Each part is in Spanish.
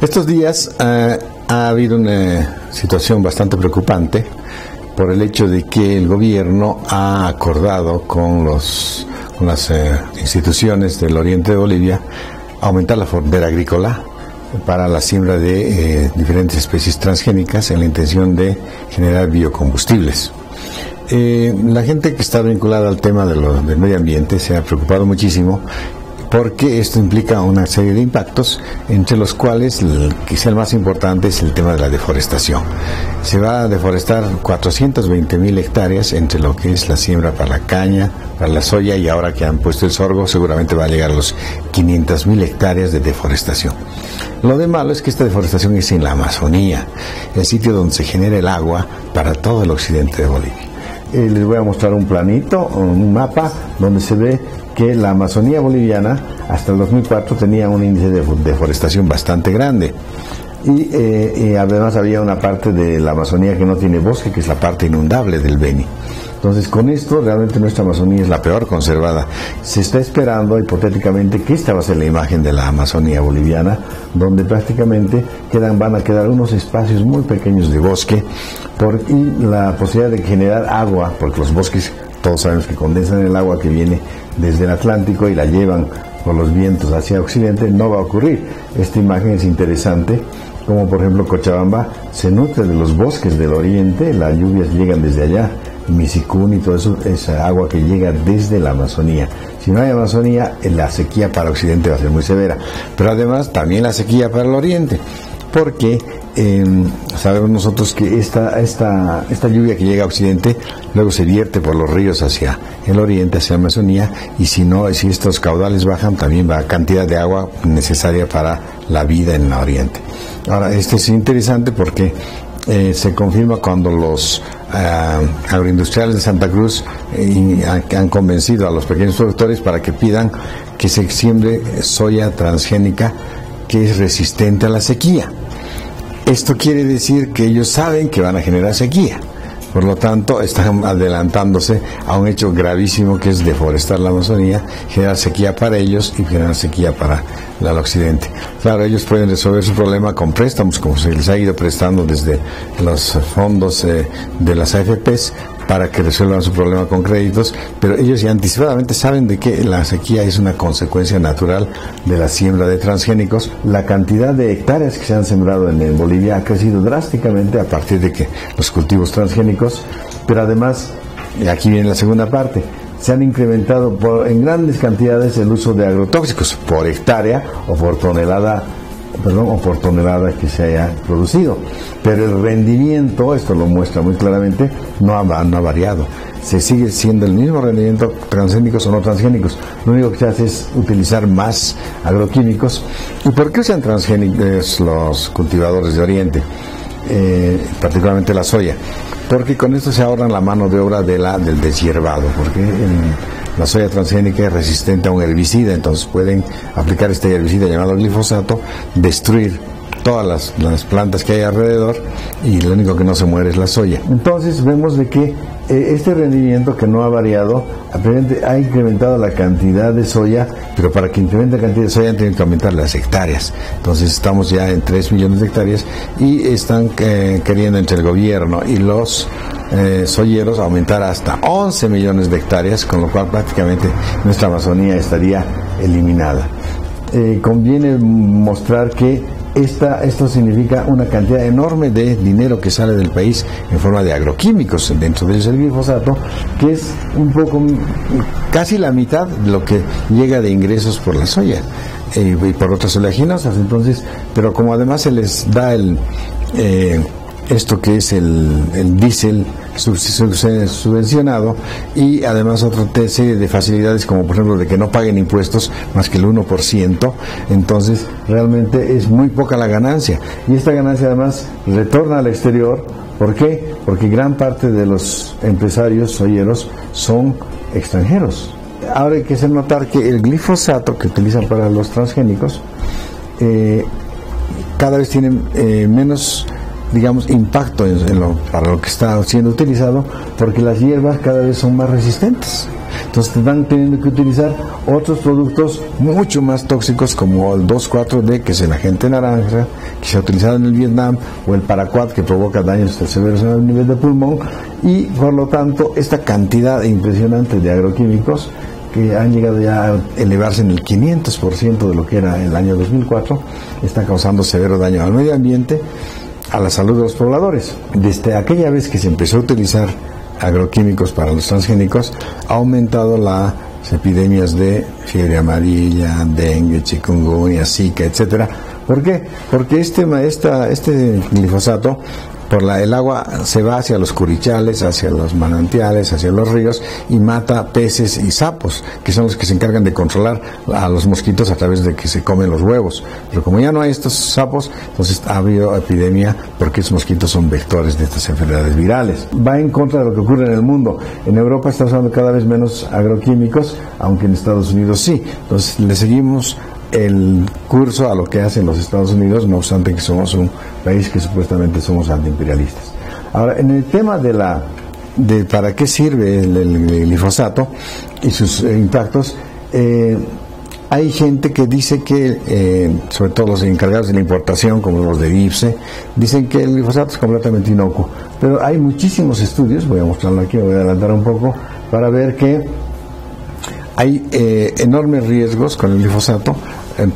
Estos días ha habido una situación bastante preocupante por el hecho de que el gobierno ha acordado con las instituciones del oriente de Bolivia aumentar la frontera agrícola para la siembra de diferentes especies transgénicas en la intención de generar biocombustibles. La gente que está vinculada al tema del medio ambiente se ha preocupado muchísimo porque esto implica una serie de impactos, entre los cuales quizá el más importante es el tema de la deforestación. Se va a deforestar 420.000 hectáreas entre lo que es la siembra para la caña, para la soya, y ahora que han puesto el sorgo seguramente va a llegar a los 500.000 hectáreas de deforestación. Lo de malo es que esta deforestación es en la Amazonía, el sitio donde se genera el agua para todo el occidente de Bolivia. Les voy a mostrar un planito, un mapa, donde se ve que la Amazonía boliviana hasta el 2004 tenía un índice de deforestación bastante grande. Y además había una parte de la Amazonía que no tiene bosque, que es la parte inundable del Beni. Entonces, con esto, realmente nuestra Amazonía es la peor conservada. Se está esperando, hipotéticamente, que esta va a ser la imagen de la Amazonía boliviana, donde prácticamente van a quedar unos espacios muy pequeños de bosque, y la posibilidad de generar agua, porque los bosques, todos sabemos que condensan el agua que viene desde el Atlántico y la llevan por los vientos hacia occidente, no va a ocurrir. Esta imagen es interesante, como por ejemplo Cochabamba se nutre de los bosques del oriente, las lluvias llegan desde allá, Misicún y todo eso, esa agua que llega desde la Amazonía. Si no hay Amazonía, la sequía para occidente va a ser muy severa, pero además también la sequía para el oriente, porque sabemos nosotros que esta lluvia que llega a occidente luego se vierte por los ríos hacia el oriente, hacia la Amazonía, y si estos caudales bajan, también va cantidad de agua necesaria para la vida en el oriente. Ahora, esto es interesante porque se confirma cuando los agroindustriales de Santa Cruz han convencido a los pequeños productores para que pidan que se siembre soya transgénica que es resistente a la sequía. Esto quiere decir que ellos saben que van a generar sequía. Por lo tanto, están adelantándose a un hecho gravísimo que es deforestar la Amazonía, generar sequía para ellos y generar sequía para el occidente. Claro, ellos pueden resolver su problema con préstamos, como se les ha ido prestando desde los fondos de las AFPs, para que resuelvan su problema con créditos, pero ellos ya anticipadamente saben de que la sequía es una consecuencia natural de la siembra de transgénicos. La cantidad de hectáreas que se han sembrado en Bolivia ha crecido drásticamente a partir de que los cultivos transgénicos, pero además, y aquí viene la segunda parte, se han incrementado en grandes cantidades el uso de agrotóxicos por hectárea o por tonelada que se haya producido, pero el rendimiento, esto lo muestra muy claramente, no ha variado. Se sigue siendo el mismo rendimiento, transgénicos o no transgénicos. Lo único que se hace es utilizar más agroquímicos. ¿Y por qué usan transgénicos los cultivadores de Oriente? Particularmente la soya, porque con esto se ahorran la mano de obra del deshiervado, porque la soya transgénica es resistente a un herbicida, entonces pueden aplicar este herbicida llamado glifosato, destruir todas las plantas que hay alrededor, y lo único que no se muere es la soya. Entonces vemos de que este rendimiento, que no ha variado, ha incrementado la cantidad de soya, pero para que incremente la cantidad de soya han tenido que aumentar las hectáreas. Entonces estamos ya en 3 millones de hectáreas y están queriendo entre el gobierno y los soyeros aumentar hasta 11 millones de hectáreas, con lo cual prácticamente nuestra Amazonía estaría eliminada. Conviene mostrar que esto significa una cantidad enorme de dinero que sale del país en forma de agroquímicos, dentro de ellos el glifosato, que es casi la mitad de lo que llega de ingresos por la soya y por otras oleaginosas. Entonces, pero como además se les da esto que es el diésel subvencionado, y además otra serie de facilidades, como por ejemplo de que no paguen impuestos más que el 1%, entonces realmente es muy poca la ganancia, y esta ganancia además retorna al exterior. ¿Por qué? Porque gran parte de los empresarios soyeros son extranjeros. Ahora hay que hacer notar que el glifosato que utilizan para los transgénicos cada vez tiene menos digamos, impacto para lo que está siendo utilizado, porque las hierbas cada vez son más resistentes. Entonces están teniendo que utilizar otros productos mucho más tóxicos, como el 2,4-D, que es el agente naranja, que se ha utilizado en el Vietnam, o el paraquat, que provoca daños severos a nivel de pulmón, y por lo tanto esta cantidad impresionante de agroquímicos, que han llegado ya a elevarse en el 500% de lo que era el año 2004, está causando severo daño al medio ambiente, a la salud de los pobladores. Desde aquella vez que se empezó a utilizar agroquímicos para los transgénicos, ha aumentado las epidemias de fiebre amarilla, dengue, chikungunya, zika, etcétera. ¿Por qué? Porque este glifosato, el agua se va hacia los curichales, hacia los manantiales, hacia los ríos, y mata peces y sapos, que son los que se encargan de controlar a los mosquitos a través de que se comen los huevos. Pero como ya no hay estos sapos, entonces ha habido epidemia, porque esos mosquitos son vectores de estas enfermedades virales. Va en contra de lo que ocurre en el mundo. En Europa está usando cada vez menos agroquímicos, aunque en Estados Unidos sí. Entonces le seguimos el curso a lo que hacen los Estados Unidos, no obstante que somos un país que supuestamente somos antiimperialistas. Ahora, en el tema de para qué sirve el glifosato y sus impactos, hay gente que dice que, sobre todo los encargados de la importación, como los de IPSE, dicen que el glifosato es completamente inocuo, pero hay muchísimos estudios, voy a mostrarlo aquí, voy a adelantar un poco, para ver que hay enormes riesgos con el glifosato,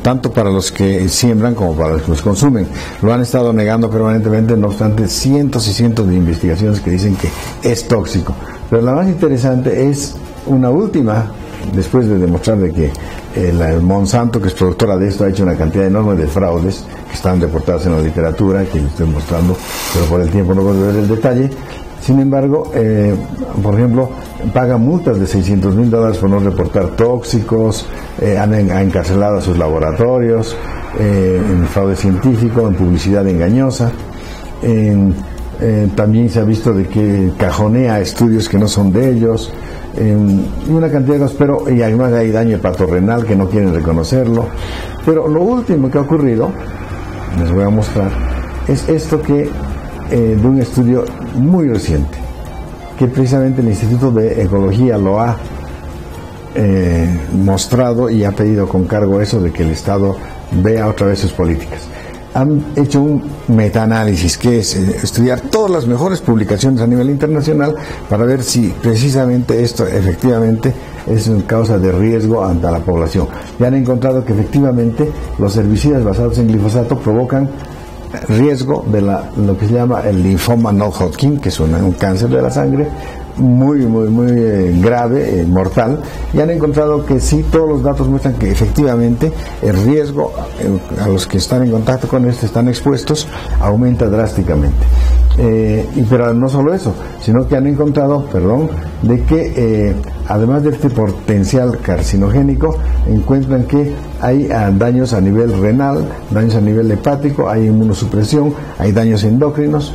tanto para los que siembran como para los que los consumen. Lo han estado negando permanentemente, no obstante cientos y cientos de investigaciones que dicen que es tóxico. Pero la más interesante es una última, después de demostrar de que el Monsanto, que es productora de esto, ha hecho una cantidad enorme de fraudes que están reportadas en la literatura, que les estoy mostrando, pero por el tiempo no puedo ver el detalle. Sin embargo, por ejemplo, pagan multas de $600,000 por no reportar tóxicos, han encarcelado a sus laboratorios, en fraude científico, en publicidad engañosa, también se ha visto de que cajonea estudios que no son de ellos, y una cantidad de cosas, pero y además hay daño hepatorrenal que no quieren reconocerlo. Pero lo último que ha ocurrido, les voy a mostrar, es esto que de un estudio muy reciente, que precisamente el Instituto de Ecología lo ha mostrado y ha pedido con cargo eso de que el Estado vea otra vez sus políticas. Han hecho un metaanálisis, que es estudiar todas las mejores publicaciones a nivel internacional para ver si precisamente esto efectivamente es una causa de riesgo ante la población. Y han encontrado que efectivamente los herbicidas basados en glifosato provocan riesgo de lo que se llama el linfoma no-Hodgkin, que es un cáncer de la sangre muy grave, mortal, y han encontrado que sí, todos los datos muestran que efectivamente el riesgo a los que están en contacto con esto, están expuestos, aumenta drásticamente. Pero no solo eso, sino que han encontrado, de que además de este potencial carcinogénico, encuentran que hay daños a nivel renal, daños a nivel hepático, hay inmunosupresión, hay daños endocrinos,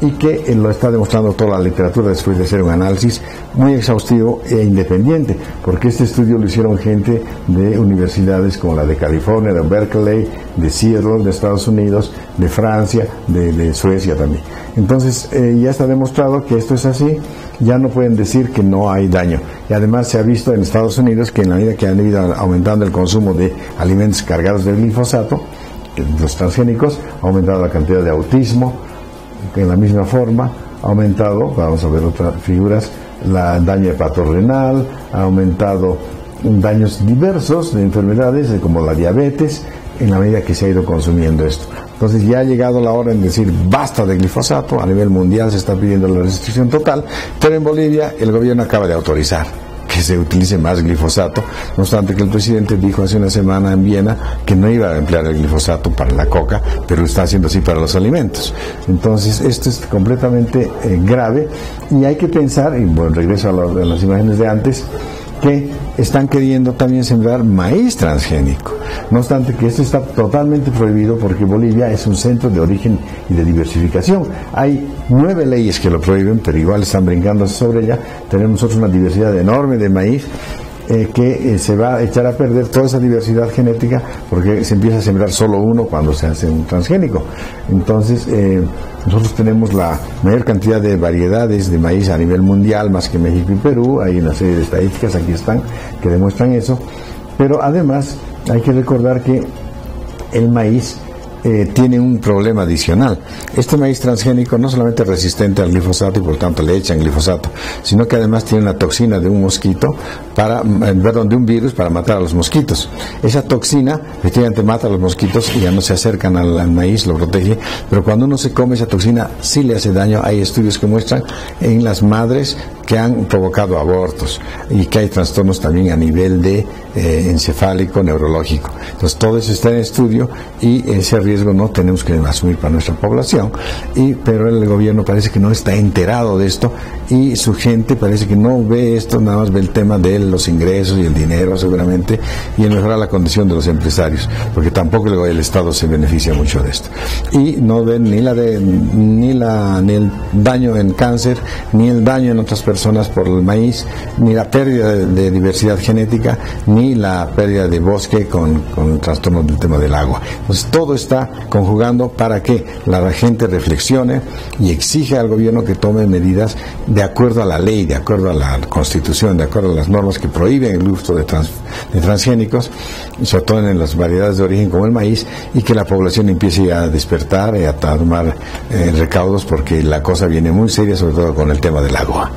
y que lo está demostrando toda la literatura después de hacer un análisis muy exhaustivo e independiente, porque este estudio lo hicieron gente de universidades como la de California, de Berkeley, de Seattle, de Estados Unidos, de Francia, de Suecia también. Entonces ya está demostrado que esto es así, ya no pueden decir que no hay daño. Y además se ha visto en Estados Unidos que en la medida que han ido aumentando el consumo de alimentos cargados de glifosato, los transgénicos, ha aumentado la cantidad de autismo, que en la misma forma ha aumentado, vamos a ver otras figuras, el daño hepatorrenal, ha aumentado daños diversos de enfermedades como la diabetes, en la medida que se ha ido consumiendo esto. Entonces ya ha llegado la hora en decir basta de glifosato. A nivel mundial se está pidiendo la restricción total, pero en Bolivia el gobierno acaba de autorizar que se utilice más glifosato, no obstante que el presidente dijo hace una semana en Viena que no iba a emplear el glifosato para la coca, pero lo está haciendo así para los alimentos. Entonces esto es completamente grave, y hay que pensar, y bueno, regreso a las imágenes de antes, que están queriendo también sembrar maíz transgénico. No obstante que esto está totalmente prohibido, porque Bolivia es un centro de origen y de diversificación. Hay 9 leyes que lo prohíben, pero igual están brincando sobre ella. Tenemos nosotros una diversidad enorme de maíz, que se va a echar a perder toda esa diversidad genética porque se empieza a sembrar solo uno cuando se hace un transgénico. Entonces, nosotros tenemos la mayor cantidad de variedades de maíz a nivel mundial, más que México y Perú. Hay una serie de estadísticas, aquí están, que demuestran eso. Pero además, hay que recordar que el maíz tiene un problema adicional. Este maíz transgénico no solamente es resistente al glifosato y por tanto le echan glifosato, sino que además tiene una toxina de un mosquito, de un virus para matar a los mosquitos. Esa toxina efectivamente mata a los mosquitos y ya no se acercan al maíz, lo protege, pero cuando uno se come esa toxina sí le hace daño. Hay estudios que muestran en las madres que han provocado abortos y que hay trastornos también a nivel de encefálico, neurológico. Entonces todo eso está en estudio y ese riesgo no tenemos que asumir para nuestra población, pero el gobierno parece que no está enterado de esto y su gente parece que no ve esto, nada más ve el tema de los ingresos y el dinero seguramente y en mejorar la condición de los empresarios, porque tampoco el Estado se beneficia mucho de esto. Y no ven ni el daño en cáncer, ni el daño en otras personas por el maíz, ni la pérdida de diversidad genética, ni la pérdida de bosque con el trastorno del tema del agua. Entonces todo está conjugando para que la gente reflexione y exija al gobierno que tome medidas de acuerdo a la ley, de acuerdo a la Constitución, de acuerdo a las normas que prohíben el uso de transgénicos, sobre todo en las variedades de origen como el maíz, y que la población empiece a despertar y a tomar recaudos, porque la cosa viene muy seria, sobre todo con el tema del agua.